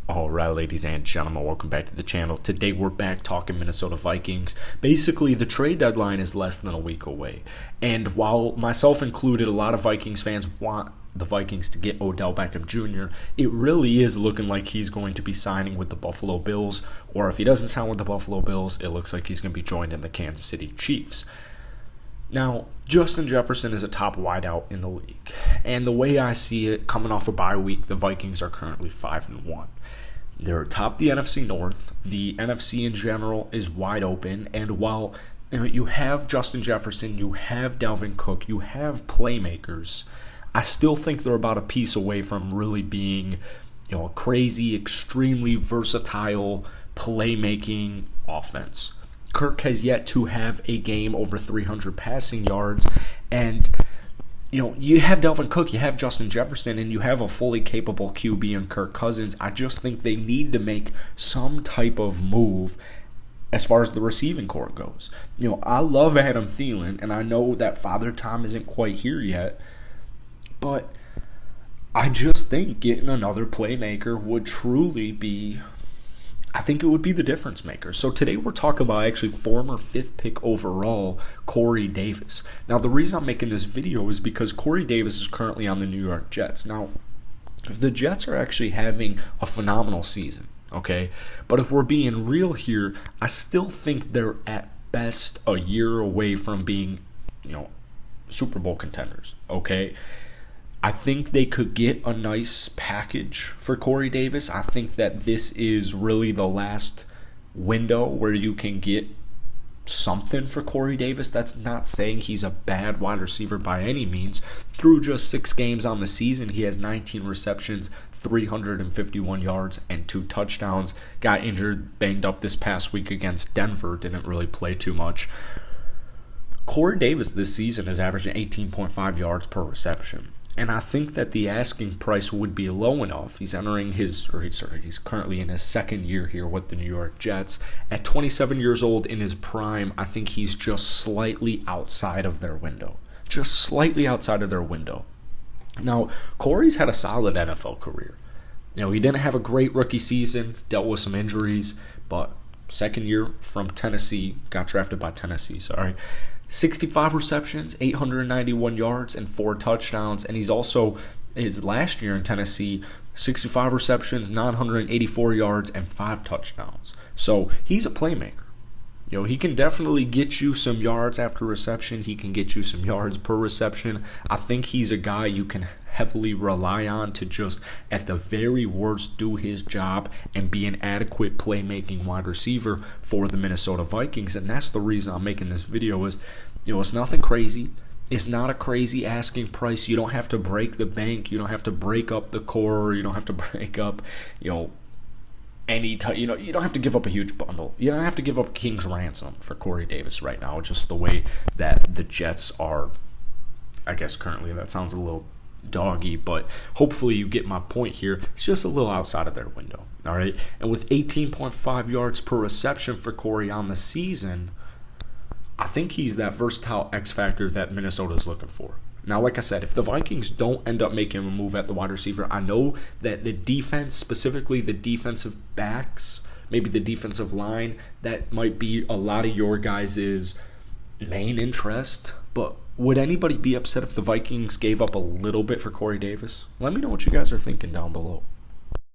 All right, ladies and gentlemen, welcome back to the channel. Today we're back talking Minnesota Vikings. Basically, the trade deadline is less than a week away. And while myself included, a lot of Vikings fans want the Vikings to get Odell Beckham Jr., it really is looking like he's going to be signing with the Buffalo Bills. Or if he doesn't sign with the Buffalo Bills, it looks like he's going to be joined in the Kansas City Chiefs. Now, Justin Jefferson is a top wideout in the league. And the way I see it, coming off a bye week, the Vikings are currently 5-1. They're atop the NFC North. The NFC in general is wide open. And while you have Justin Jefferson, you have Dalvin Cook, you have playmakers, I still think they're about a piece away from really being a crazy, extremely versatile playmaking offense. Kirk has yet to have a game over 300 passing yards, and you have Dalvin Cook, you have Justin Jefferson, and you have a fully capable QB in Kirk Cousins. I just think they need to make some type of move as far as the receiving corps goes. I love Adam Thielen, and I know that Father Time isn't quite here yet, but I just think getting another playmaker would truly be, I think it would be the difference maker. So today we're talking about actually former 5th pick overall, Corey Davis. Now the reason I'm making this video is because Corey Davis is currently on the New York Jets. Now, the Jets are actually having a phenomenal season, okay? But if we're being real here, I still think they're at best a year away from being, Super Bowl contenders, okay? I think they could get a nice package for Corey Davis. I think that this is really the last window where you can get something for Corey Davis. That's not saying he's a bad wide receiver by any means. Through just 6 games on the season, he has 19 receptions, 351 yards, and 2 touchdowns. Got injured, banged up this past week against Denver. Didn't really play too much. Corey Davis this season is averaging 18.5 yards per reception. And I think that the asking price would be low enough. He's he's currently in his 2nd year here with the New York Jets. At 27 years old in his prime, I think he's just slightly outside of their window. Just slightly outside of their window. Now, Corey's had a solid NFL career. He didn't have a great rookie season, dealt with some injuries, but 2nd year from Tennessee, got drafted by Tennessee, 65 receptions, 891 yards, and 4 touchdowns. And he's also, his last year in Tennessee, 65 receptions, 984 yards, and 5 touchdowns. So he's a playmaker. He can definitely get you some yards after reception. He can get you some yards per reception. I think he's a guy you can heavily rely on to just, at the very worst, do his job and be an adequate playmaking wide receiver for the Minnesota Vikings. And that's the reason I'm making this video is, it's nothing crazy. It's not a crazy asking price. You don't have to break the bank. You don't have to break up the core. You don't have to break up, any type, you don't have to give up a huge bundle. You don't have to give up King's ransom for Corey Davis right now. Just the way that the Jets are, I guess currently, that sounds a little doggy, but hopefully you get my point here. It's just a little outside of their window, all right? And with 18.5 yards per reception for Corey on the season, I think he's that versatile X factor that Minnesota is looking for. Now, like I said, if the Vikings don't end up making a move at the wide receiver, I know that the defense, specifically the defensive backs, maybe the defensive line, that might be a lot of your guys' main interest. But would anybody be upset if the Vikings gave up a little bit for Corey Davis? Let me know what you guys are thinking down below.